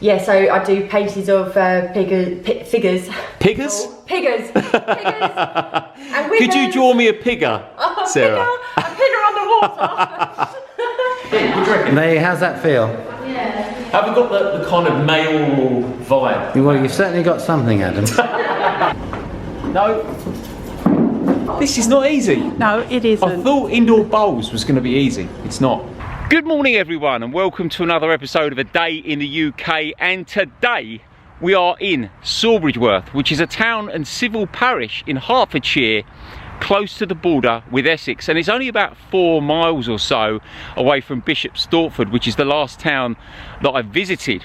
Yeah, so I do paintings of figures. Piggers? Piggers. And Could you draw me a pigger, Sarah? A pigger on the water. May, how's that feel? Yeah. Have we got the kind of male vibe? Well, you've certainly got something, Adam. No. This is not easy. No, it isn't. I thought indoor bowls was going to be easy. It's not. Good morning, everyone, and welcome to another episode of A Day in the UK. And today we are in Sawbridgeworth, which is a town and civil parish in Hertfordshire, close to the border with Essex, and it's only about 4 miles or so away from Bishop Stortford, which is the last town that I visited.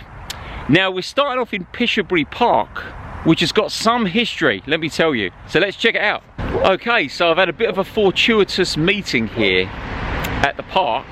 Now we're starting off in Pishiobury Park, which has got some history, let me tell you. So let's check it out. Okay, so I've had a bit of a fortuitous meeting here at the park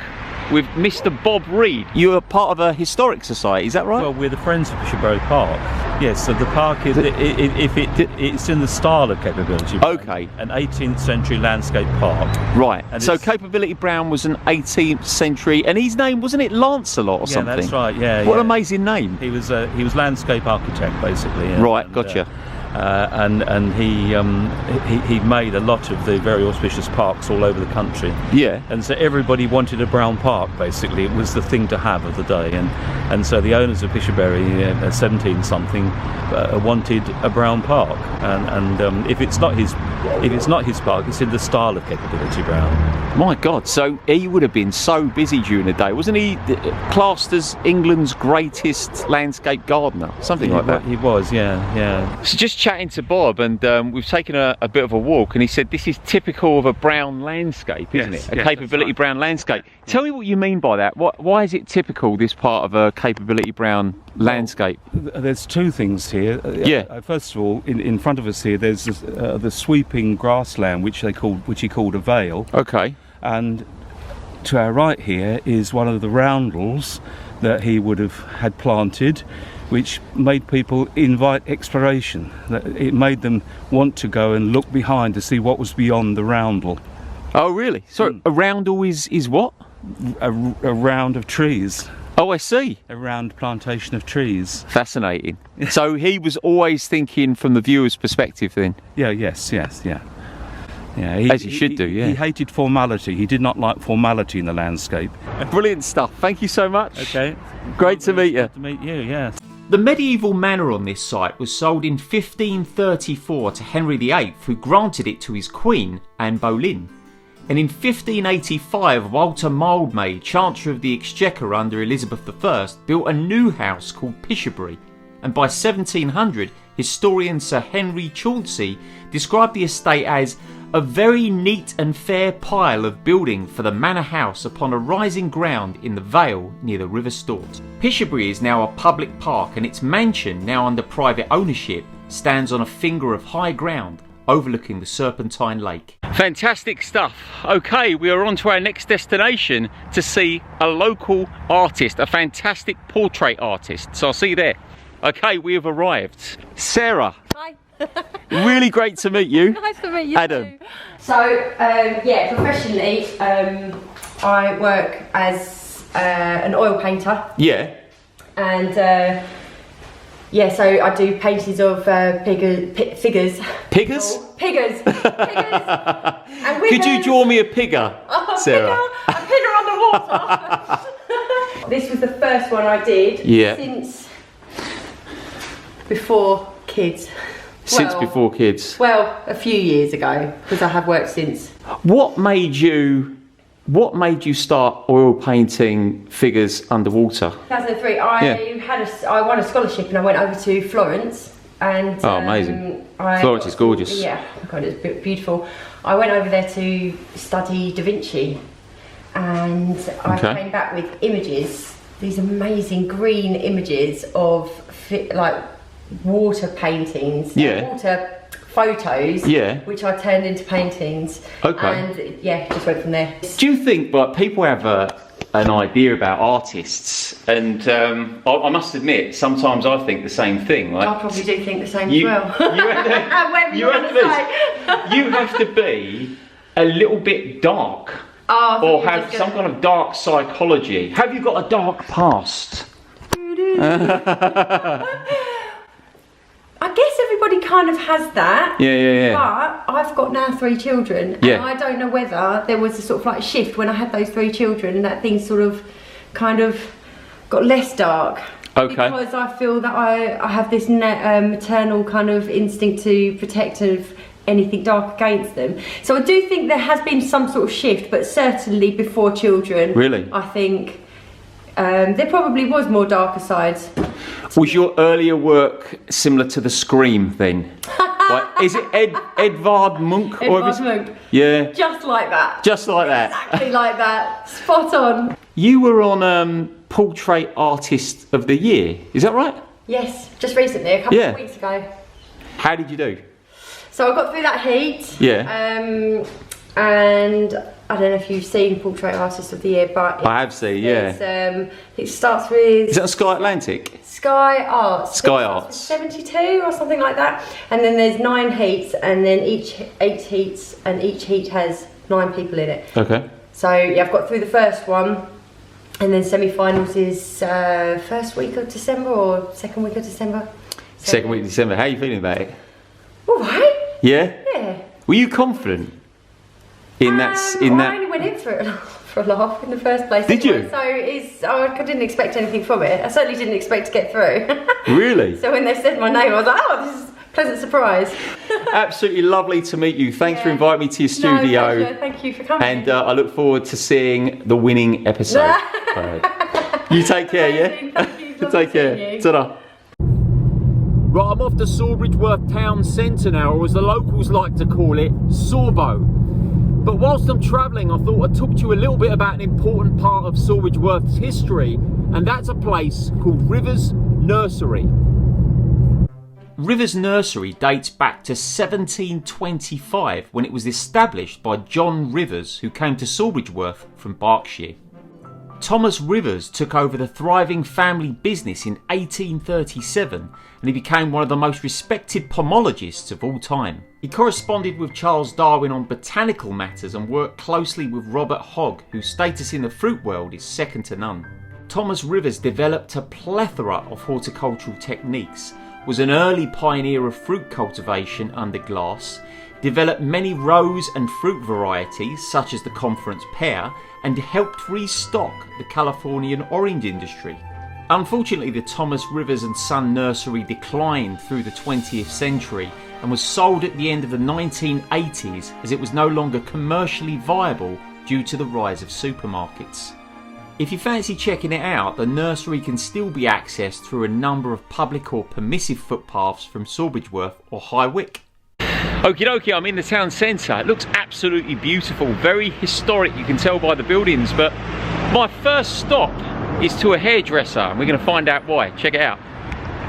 with Mr. Bob Reed. You're part of a historic society, is that right? Well, we're the Friends of Pishiobury Park. Yes, so the park is, it's in the style of Capability Brown. Okay. An 18th century landscape park. Right, And so it's- Capability Brown was an 18th century, and his name, wasn't it Lancelot or Yeah, something? that's right, yeah. What yeah. an amazing name. He was landscape architect, basically. Right, gotcha. And he made a lot of the very auspicious parks all over the country. Yeah. And so everybody wanted a brown park, basically. It was the thing to have of the day. And so the owners of Pishiobury, 17-something, wanted a brown park. And if it's not his park, it's in the style of Capability Brown. My God, so he would have been so busy during the day. Wasn't he classed as England's greatest landscape gardener? Something like that. He was, yeah. So just chatting to Bob, and we've taken a bit of a walk, and he said this is typical of a brown landscape, isn't Yes, it? A yes, Capability that's right. Brown landscape. Tell me what you mean by that. Why is it typical, this part of a Capability Brown landscape? There's two things here. Yeah. First of all, in front of us here, there's the sweeping grassland, which he called a vale. Okay. And to our right here is one of the roundels that he would have had planted, which made people invite exploration. It made them want to go and look behind to see what was beyond the roundel. Oh, really? So a roundel is what? A round of trees. Oh, I see. A round plantation of trees. Fascinating. So he was always thinking from the viewer's perspective then? Yeah, yes. Yeah, As he should do, yeah. He hated formality. He did not like formality in the landscape. Brilliant stuff. Thank you so much. Okay. Great to meet you. Good to meet you, yes. The medieval manor on this site was sold in 1534 to Henry VIII, who granted it to his queen, Anne Boleyn. And in 1585, Walter Mildmay, Chancellor of the Exchequer under Elizabeth I, built a new house called Pishiobury. And by 1700, historian Sir Henry Chauncey described the estate as a very neat and fair pile of building for the manor house upon a rising ground in the vale near the River Stort. Pishiobury is now a public park, and its mansion, now under private ownership, stands on a finger of high ground overlooking the Serpentine Lake. Fantastic stuff. Okay, we are on to our next destination to see a local artist, a fantastic portrait artist. So I'll see you there. Okay, we have arrived. Sarah. Hi. Really great to meet you. Nice to meet you Adam. too. So, yeah, professionally, I work as an oil painter. Yeah. And, yeah, so I do paintings of figures. Piggers? Piggers. And Could you draw me a pigger, Sarah? A pigger on the water. This was the first one I did since before kids. Since before kids. Well, a few years ago, because I have worked since. What made you start oil painting figures underwater? 2003, I won a scholarship and I went over to Florence. And amazing. Florence is gorgeous. Yeah, oh God, it's beautiful. I went over there to study Da Vinci, and I came back with images, these amazing green images of like water paintings, water photos, which I turned into paintings. And yeah, just went from there. Do you think, like, people have an idea about artists, and I must admit, sometimes I think the same thing. Like, I probably do think the same as well. You have to be a little bit dark, or have some kind of dark psychology. Have you got a dark past? I guess everybody kind of has that. Yeah. But I've got now 3 children, and I don't know whether there was a sort of like shift when I had those 3 children, and that thing sort of, kind of, got less dark. Okay. Because I feel that I have this maternal kind of instinct to protect of anything dark against them. So I do think there has been some sort of shift, but certainly before children. Really? I think there probably was more darker sides. Was your earlier work similar to the Scream then? Like, is it Edvard Munch? Edvard Munch. Yeah. Just like that. Just like that. Exactly like that. Spot on. You were on Portrait Artist of the Year, is that right? Yes, just recently, a couple of weeks ago. How did you do? So I got through that heat. Yeah. And I don't know if you've seen Portrait Artist of the Year, but I have seen, yeah. It starts with... Is that Sky Atlantic? Sky Arts. Sky Arts. 72 or something like that. And then there's 9 heats, and then each 8 heats, and each heat has 9 people in it. Okay. So yeah, I've got through the first one, and then semi-finals is first week of December or second week of December. So, Second week of December. How are you feeling about it? All right. Yeah? Yeah. Were you confident in that? I only went in for it for a laugh in the first place. Did you? So I didn't expect anything from it. I certainly didn't expect to get through. Really? So when they said my name, I was like, oh, this is a pleasant surprise. Absolutely lovely to meet you. Thanks for inviting me to your studio. No, pleasure. Thank you for coming. And I look forward to seeing the winning episode. You take care, yeah? Thank you. Take care. Ta-da. Right, I'm off to Sawbridgeworth town centre now, or as the locals like to call it, Sawbo. But whilst I'm travelling, I thought I'd talk to you a little bit about an important part of Sawbridgeworth's history, and that's a place called Rivers Nursery. Rivers Nursery dates back to 1725, when it was established by John Rivers, who came to Sawbridgeworth from Berkshire. Thomas Rivers took over the thriving family business in 1837, and he became one of the most respected pomologists of all time. He corresponded with Charles Darwin on botanical matters and worked closely with Robert Hogg, whose status in the fruit world is second to none. Thomas Rivers developed a plethora of horticultural techniques, was an early pioneer of fruit cultivation under glass, developed many rose and fruit varieties such as the conference pear, and helped restock the Californian orange industry. Unfortunately, the Thomas Rivers and Son Nursery declined through the 20th century and was sold at the end of the 1980s as it was no longer commercially viable due to the rise of supermarkets. If you fancy checking it out, the nursery can still be accessed through a number of public or permissive footpaths from Sawbridgeworth or High Wyck. Okie dokie, I'm in the town centre. It looks absolutely beautiful, very historic, you can tell by the buildings, but my first stop is to a hairdresser and we're going to find out why. Check it out.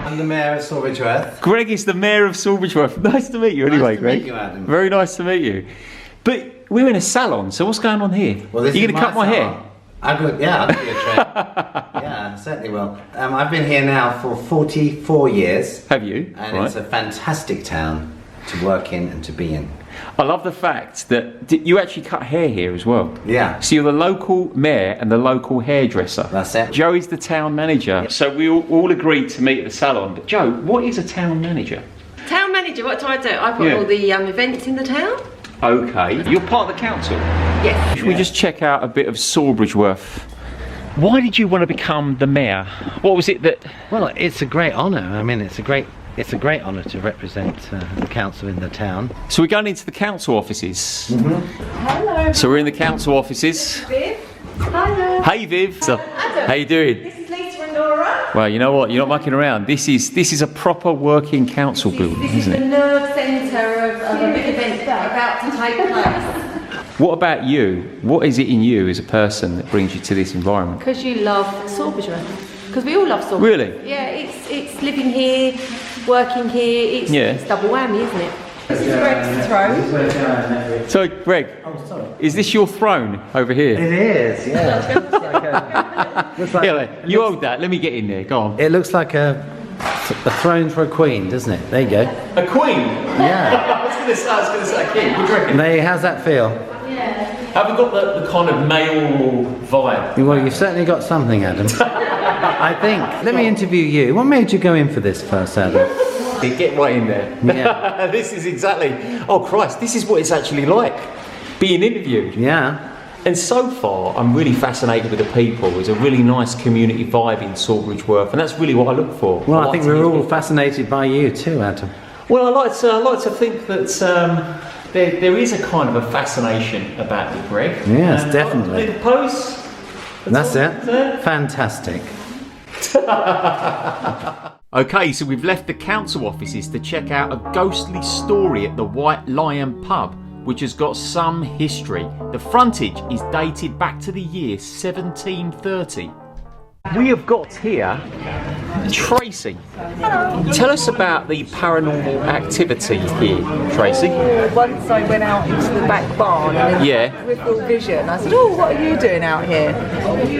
I'm the mayor of Sawbridgeworth. Greg is the mayor of Sawbridgeworth. Nice to meet you anyway, Greg. Nice to meet you, Adam. Very nice to meet you. But we're in a salon, so what's going on here? Well, this Are you is going to cut my salon. hair? I'll give you a trim. Yeah, certainly will. I've been here now for 44 years. Have you? And Right. it's a fantastic town to work in and to be in. I love the fact that you actually cut hair here as well. Yeah. So you're the local mayor and the local hairdresser. That's it. Joey's the town manager. So we all agreed to meet at the salon. But Joe, what is a town manager? Town manager, what do? I put all the events in the town. Okay. You're part of the council? Yes. Should we just check out a bit of Sawbridgeworth? Why did you want to become the mayor? What was it that... Well, it's a great honour. I mean, it's a great honour to represent the council in the town. So we're going into the council offices. Mm-hmm. Hello. So we're in the council offices. Viv. Hello. Hey Viv. So, Adam. how you doing? This is Lisa and Laura. Well, you know what? You're not mucking around. This is a proper working council building, This is isn't the it? nerve centre of a big event about to take place. What about you? What is it in you as a person that brings you to this environment? Because you love Sawbridgeworth. Because we all love Sawbridgeworth. Really? Yeah, it's living here, working here. It's double whammy, isn't it? This is Greg's throne. So, Greg, is this your throne over here? It is, yeah. Here, you hold that. Let me get in there. Go on. It looks like a throne for a queen, doesn't it? There you go. A queen? Yeah. I was going to say a king. What do you reckon? There, how's that feel? Have we got the kind of male vibe? Well, you've certainly got something, Adam. I think. Let me interview you. What made you go in for this first, Adam? Get right in there. Yeah. This is exactly, oh Christ, this is what it's actually like, being interviewed. Yeah. And so far, I'm really fascinated with the people. There's a really nice community vibe in Sawbridgeworth, and that's really what I look for. Well, I think we're all fascinated by you too, Adam. Well, I like to think that there is a kind of a fascination about you, Greg. Yes, and definitely. The pose. That's it. Fantastic. Okay, so we've left the council offices to check out a ghostly story at the White Lion pub, which has got some history. The frontage is dated back to the year 1730. We have got here Tracy. Hello. Tell us about the paranormal activity here, Tracy. Once I went out into the back barn and in peripheral vision, I said, "Oh, what are you doing out here?"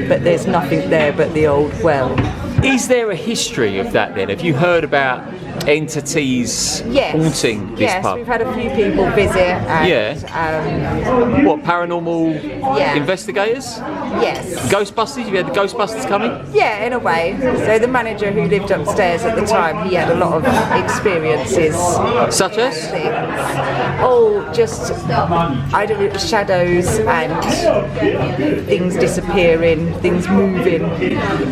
But there's nothing there but the old well. Is there a history of that then? Have you heard about entities haunting this pub? Yes, we've had a few people visit. And, what, paranormal investigators? Yes. Ghostbusters? You had the Ghostbusters coming? Yeah, in a way. So the manager who lived upstairs at the time, he had a lot of experiences. Such as? Oh, just, I don't know, shadows and things disappearing, things moving.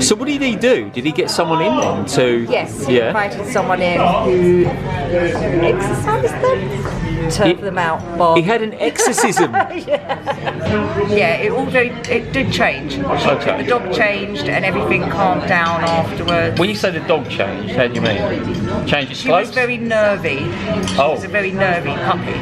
So what did he do? Did he get someone in then to... Yes, he invited someone in who exorcised them, turned them out. He had an exorcism. It did change. Okay. The dog changed and everything calmed down afterwards. When you say the dog changed, how do you mean? Change its She was clothes? very nervy. She was a very nervy puppy.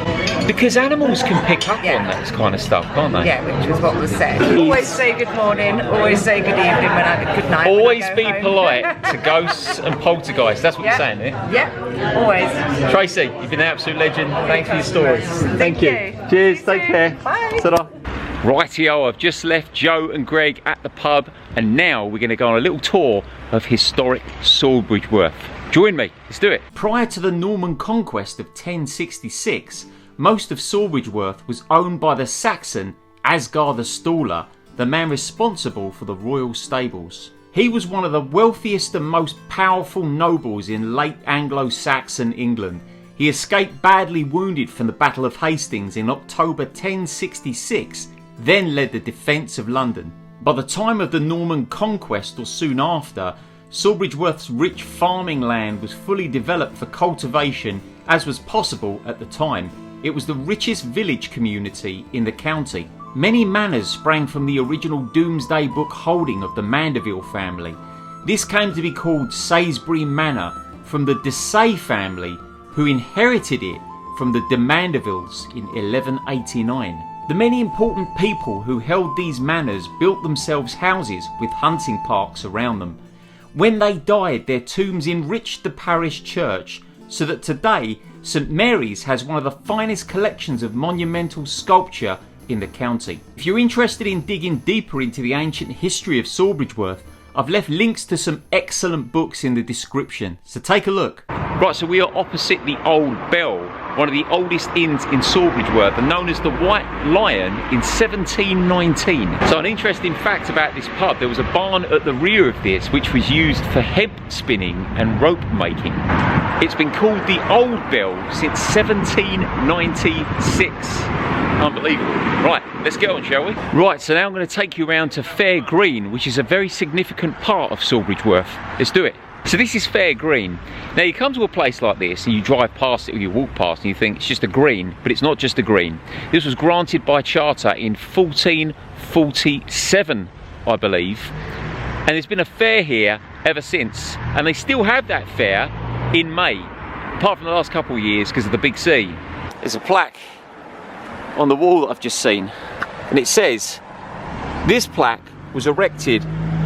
Because animals can pick up on that kind of stuff, can't they? Yeah, which was what was said. Always say good morning, always say good evening when I good night. Always be polite to ghosts and poltergeists. That's what you're saying, eh? Yeah, always. Tracy, you've been an absolute legend. Thanks for your stories. Thank you. Cheers, take care. Bye. Ta-da. Rightio, I've just left Joe and Greg at the pub, and now we're going to go on a little tour of historic Sawbridgeworth. Join me, let's do it. Prior to the Norman conquest of 1066, most of Sawbridgeworth was owned by the Saxon Asgar the Staller, the man responsible for the royal stables. He was one of the wealthiest and most powerful nobles in late Anglo-Saxon England. He escaped badly wounded from the Battle of Hastings in October 1066, then led the defence of London. By the time of the Norman conquest or soon after, Sawbridgeworth's rich farming land was fully developed for cultivation, as was possible at the time. It was the richest village community in the county. Many manors sprang from the original Domesday Book holding of the Mandeville family. This came to be called Salisbury Manor from the de Say family, who inherited it from the de Mandevilles in 1189. The many important people who held these manors built themselves houses with hunting parks around them. When they died, their tombs enriched the parish church, so that today St Mary's has one of the finest collections of monumental sculpture in the county. If you're interested in digging deeper into the ancient history of Sawbridgeworth, I've left links to some excellent books in the description, so take a look. Right, so we are opposite the Old Bell, one of the oldest inns in Sawbridgeworth, and known as the White Lion in 1719. So an interesting fact about this pub, there was a barn at the rear of this which was used for hemp spinning and rope making. It's been called the Old Bell since 1796. Unbelievable. Right, let's get on, shall we? Right, so now I'm going to take you around to Fair Green, which is a very significant part of Sawbridgeworth. Let's do it. So this is Fair Green. Now you come to a place like this and you drive past it or you walk past and you think it's just a green, but it's not just a green. This was granted by charter in 1447, I believe. And there's been a fair here ever since. And they still have that fair in May, apart from the last couple of years because of the big sea. There's a plaque on the wall that I've just seen, and it says, this plaque was erected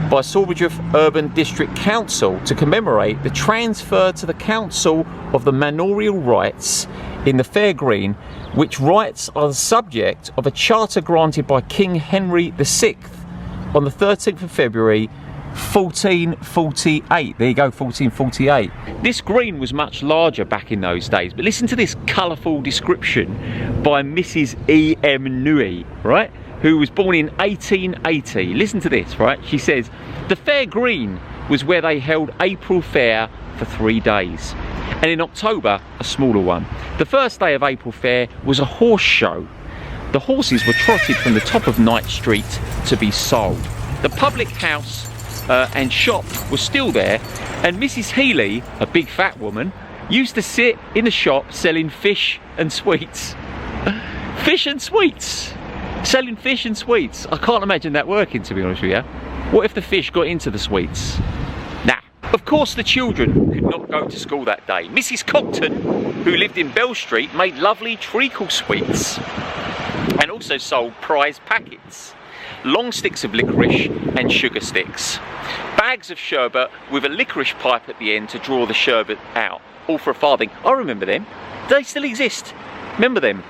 by Sawbridgeworth Urban District Council to commemorate the transfer to the council of the manorial rights in the Fair Green, which rights are the subject of a charter granted by King Henry VI on the 13th of February 1448. There you go, 1448. This green was much larger back in those days, but listen to this colourful description by Mrs. E.M. Nui, right, who was born in 1880. Listen to this, right? She says, the Fair Green was where they held April Fair for 3 days. And in October, a smaller one. The first day of April Fair was a horse show. The horses were trotted from the top of Knight Street to be sold. The public house and shop was still there, and Mrs. Healy, a big fat woman, used to sit in the shop selling fish and sweets. Fish and sweets! Selling fish and sweets. I can't imagine that working, to be honest with you. What if the fish got into the sweets? Nah. Of course the children could not go to school that day. Mrs. Cocton, who lived in Bell Street, made lovely treacle sweets and also sold prize packets, long sticks of licorice and sugar sticks, bags of sherbet with a licorice pipe at the end to draw the sherbet out, all for a farthing. I remember them. They still exist. Remember them?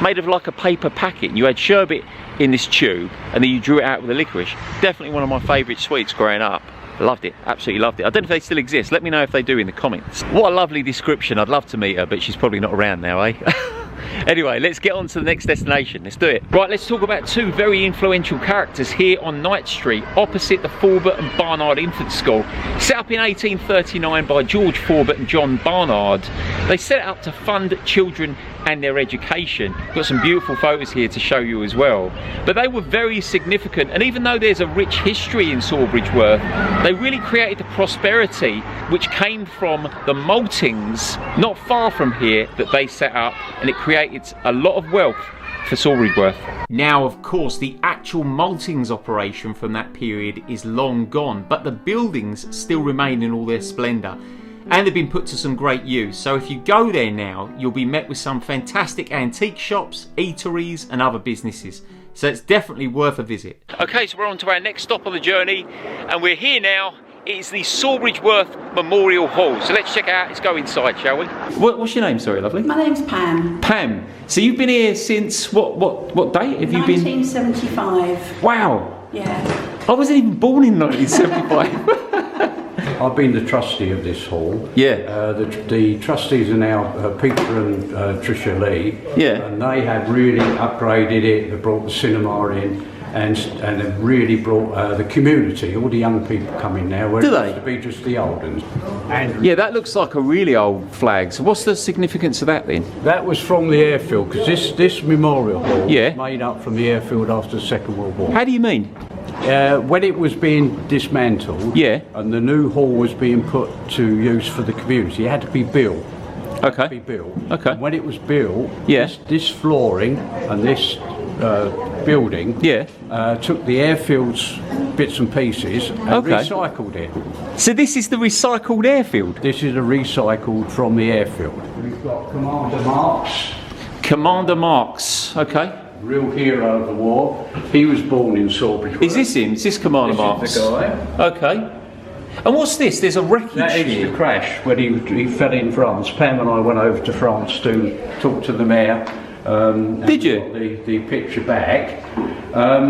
Made of like a paper packet. You had sherbet in this tube and then you drew it out with the licorice. Definitely one of my favourite sweets growing up. Loved it, absolutely loved it. I don't know if they still exist. Let me know if they do in the comments. What a lovely description. I'd love to meet her, but she's probably not around now, eh? Anyway, let's get on to the next destination. Let's do it. Right, let's talk about two very influential characters here on Knight Street, opposite the Forbert and Barnard Infant School. Set up in 1839 by George Forbert and John Barnard. They set it up to fund children and their education. Got some beautiful photos here to show you as well. But they were very significant, and even though there's a rich history in Sawbridgeworth, they really created the prosperity which came from the maltings not far from here that they set up, and it created a lot of wealth for Sawbridgeworth. Now, of course, the actual maltings operation from that period is long gone, but the buildings still remain in all their splendour. And they've been put to some great use. So if you go there now, you'll be met with some fantastic antique shops, eateries and other businesses. So it's definitely worth a visit. Okay, so we're on to our next stop on the journey, and we're here now. It's the Sawbridgeworth Memorial Hall. So let's check it out. Let's go inside, shall we? What's your name, sorry, lovely? My name's Pam. Pam. So you've been here since what date have you been? 1975. Wow. Yeah. I wasn't even born in 1975. I've been the trustee of this hall. Yeah. The trustees are now Peter and Tricia Lee. Yeah. And they have really upgraded it. They brought the cinema in, and they've really brought the community. All the young people come in now. Where Do it they? used to be just the old ones. And Yeah, that looks like a really old flag. So what's the significance of that then? that was from the airfield, because this memorial hall Yeah. was made up from the airfield after the Second World War. How do you mean? When it was being dismantled, Yeah. and the new hall was being put to use for the community, it had to be built. Okay. Be built. Okay. And when it was built, Yeah. this flooring and this building Yeah. took the airfield's bits and pieces and Okay. recycled it. So this is the recycled airfield? This is a recycled from the airfield. We've got Commander Marks, Commander Marks. Okay. real hero of the war. He was born in Sawbridgeworth. Is this him? Is this Commander Marks? This is the guy. Okay. And what's this? There's a wreckage That is here. the crash when he fell in France. Pam and I went over to France to talk to the mayor. Did you? Got the picture back.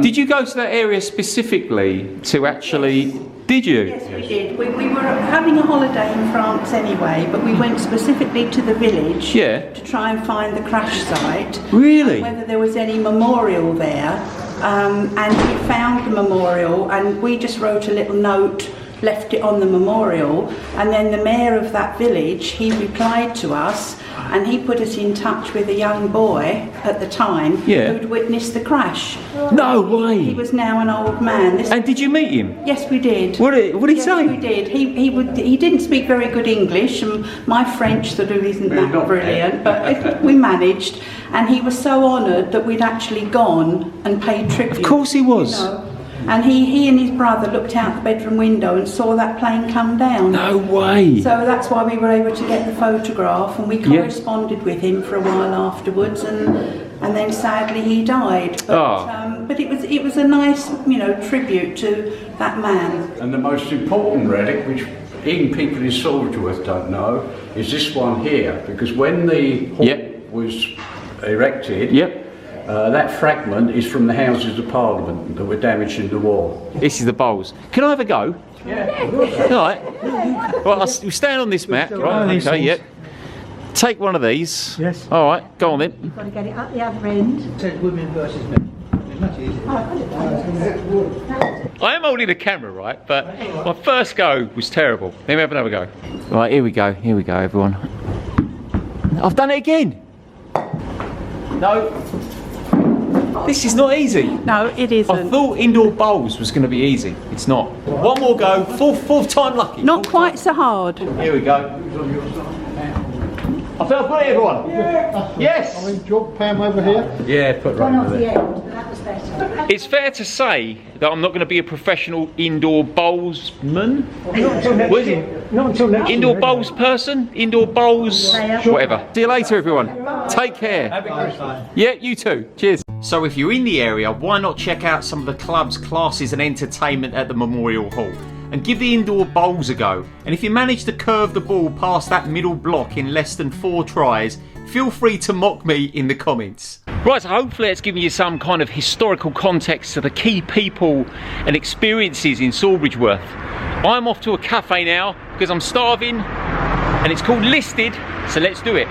Did you go to that area specifically to actually... Did you? Yes, we did. We were having a holiday in France anyway, but we went specifically to the village Yeah. to try and find the crash site. Really? Whether there was any memorial there. And we found the memorial, and we just wrote a little note, left it on the memorial, and then the mayor of that village, he replied to us, and he put us in touch with a young boy at the time Yeah. who'd witnessed the crash. No He way. was now an old man. And did you meet him? Yes, we did. What did he Yes, say? we did. He didn't speak very good English, and my French sort of isn't that not brilliant, but we managed. And he was so honoured that we'd actually gone and paid tribute. Of course he was. You know. And he and his brother looked out the bedroom window and saw that plane come down. No way. So that's why we were able to get the photograph, and we corresponded with him for a while afterwards, and then sadly he died. But, but it was a nice, tribute to that man. And the most important relic, which even people in Sawbridgeworth don't know, is this one here. Because when the hall was erected, that fragment is from the Houses of Parliament that were damaged in the war. This is the bowls. Can I have a go? Yeah. All right. Right, we'll stand on this mat. Right, okay, yep. Take one of these. Yes. All right, go on then. You've got to get it up the other end. It says women versus men. I am holding the camera, right? But my first go was terrible. Let me have another go. Right, here we go, everyone. I've done it again. No. This is not easy. No, it isn't. I thought indoor bowls was going to be easy. It's not. One more go. Fourth time lucky. Not quite so hard. Here we go. I think I've got it, everyone. Yeah. Yes. I mean, job Pam over here. Yeah, put right over there. It's fair to say that I'm not going to be a professional indoor bowlsman. What is it? Not until next Indoor year. bowls person? Indoor bowls? Whatever. See you later, everyone. Take care. Yeah, you too. Cheers. So if you're in the area, why not check out some of the clubs, classes and entertainment at the Memorial Hall? And give the indoor bowls a go. And if you manage to curve the ball past that middle block in less than 4 tries, feel free to mock me in the comments. Right, so hopefully it's given you some kind of historical context to the key people and experiences in Sawbridgeworth. I'm off to a cafe now because I'm starving and it's called Listed, so let's do it.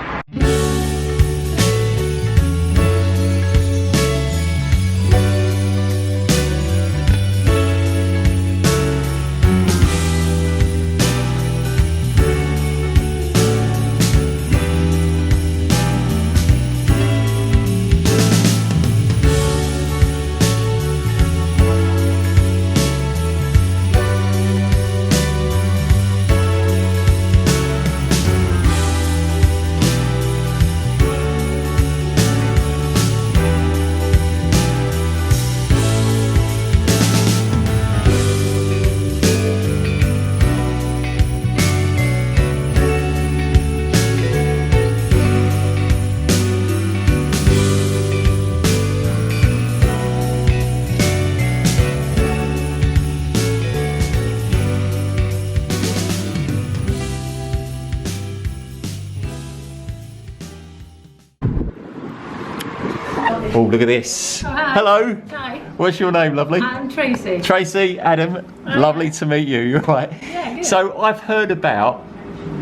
Oh, look at this. Hi. Hello. Hi. What's your name, lovely? I'm Tracy. Tracy, Adam, lovely to meet you. You're right. Yeah, good. So I've heard about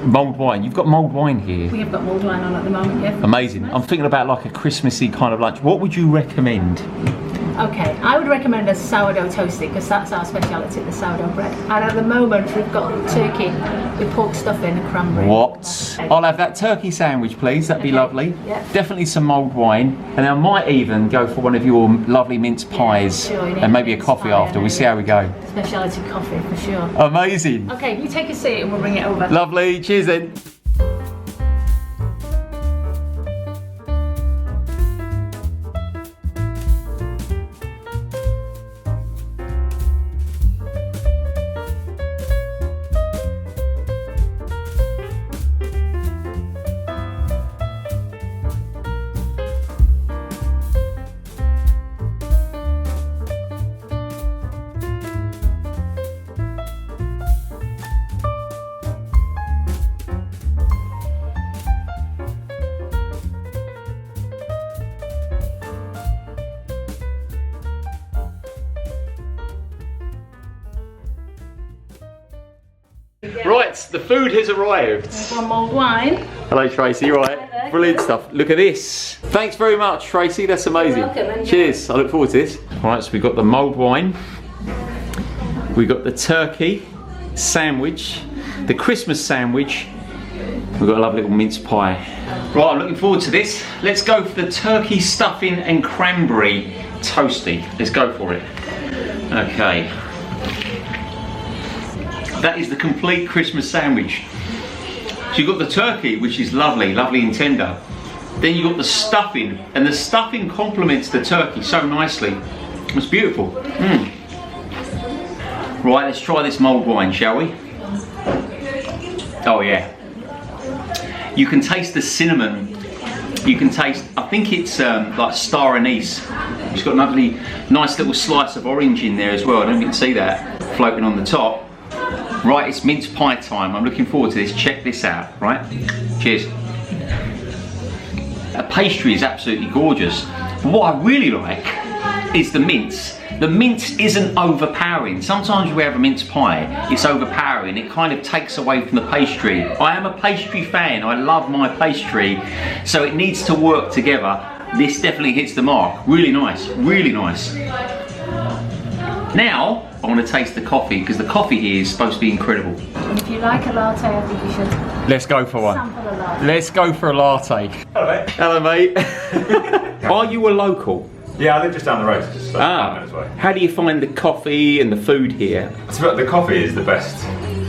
mulled wine. You've got mulled wine here. We have got mulled wine on at the moment, yeah. Amazing. I'm thinking about like a Christmassy kind of lunch. What would you recommend? Okay, I would recommend a sourdough toasty because that's our speciality, the sourdough bread. And at the moment we've got turkey with pork stuffing and cranberry. What? I'll have that turkey sandwich, please. That'd be lovely. Yeah. Definitely some mulled wine. And I might even go for one of your lovely mince pies sure, and maybe a coffee after. We'll see how we go. Speciality coffee for sure. Amazing. Okay, you take a seat and we'll bring it over. Lovely. Cheers then. Right, the food has arrived. One mulled wine. Hello Tracy, you right? Hi there. Brilliant stuff. Look at this. Thanks very much Tracy, that's amazing. You're welcome, enjoy. Cheers, I look forward to this. Right, so we've got the mulled wine, we've got the turkey sandwich, the Christmas sandwich, we've got a lovely little mince pie. Right, I'm looking forward to this. Let's go for the turkey stuffing and cranberry toasty. Let's go for it. Okay. That is the complete Christmas sandwich. So you've got the turkey, which is lovely, lovely and tender. Then you've got the stuffing, and the stuffing complements the turkey so nicely. It's beautiful. Right, let's try this mulled wine, shall we? Oh yeah. You can taste the cinnamon. You can taste, I think it's like star anise. It's got a lovely, nice little slice of orange in there as well. I don't know if you can see that floating on the top. Right, it's mince pie time. I'm looking forward to this. Check this out, right? Cheers. The pastry is absolutely gorgeous. But what I really like is the mince. The mince isn't overpowering. Sometimes we have a mince pie, it's overpowering. It kind of takes away from the pastry. I am a pastry fan. I love my pastry. So it needs to work together. This definitely hits the mark. Really nice, really nice. Now, I want to taste the coffee, because the coffee here is supposed to be incredible. And if you like a latte, I think you should Let's go for one. sample a latte. Let's go for a latte. Hello, mate. Hello, mate. Are you a local? Yeah, I live just down the road, just like 5 minutes away. How do you find the coffee and the food here? The coffee is the best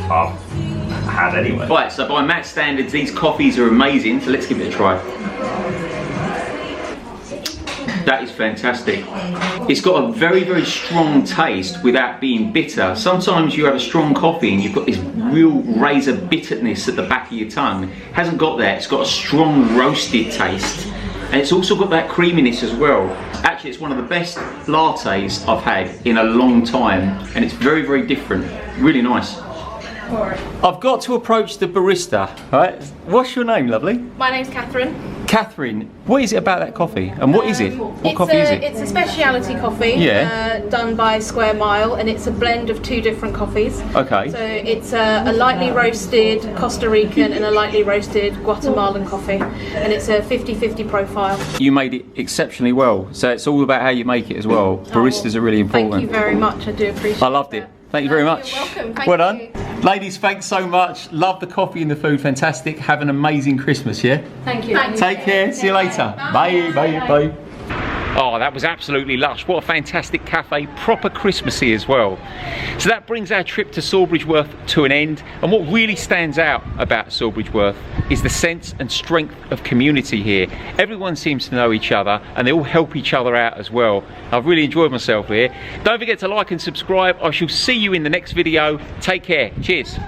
I've had anyway. Right, so by Matt's standards, these coffees are amazing, so let's give it a try. That is fantastic. It's got a very, very strong taste without being bitter. Sometimes you have a strong coffee and you've got this real razor bitterness at the back of your tongue. It hasn't got that. It's got a strong roasted taste. And it's also got that creaminess as well. Actually, it's one of the best lattes I've had in a long time. And it's very, very different. Really nice. I've got to approach the barista. Right? What's your name, lovely? My name's Catherine. Catherine, what is it about that coffee? And what is it? What coffee is it? It's a speciality coffee, done by Square Mile, and it's a blend of 2 different coffees. Okay. So it's a lightly roasted Costa Rican and a lightly roasted Guatemalan coffee, and it's a 50-50 profile. You made it exceptionally well, so it's all about how you make it as well. Baristas are really important. Thank you very much, I do appreciate it. I loved it. Thank you very much. You're welcome. Thank well done. you. Ladies, thanks so much. Love the coffee and the food. Fantastic. Have an amazing Christmas, yeah? Thank you. Take care. See you later. Bye. Bye. Bye. Oh, that was absolutely lush. What a fantastic cafe, proper Christmassy as well. So that brings our trip to Sawbridgeworth to an end. And what really stands out about Sawbridgeworth is the sense and strength of community here. Everyone seems to know each other and they all help each other out as well. I've really enjoyed myself here. Don't forget to like and subscribe. I shall see you in the next video. Take care. Cheers.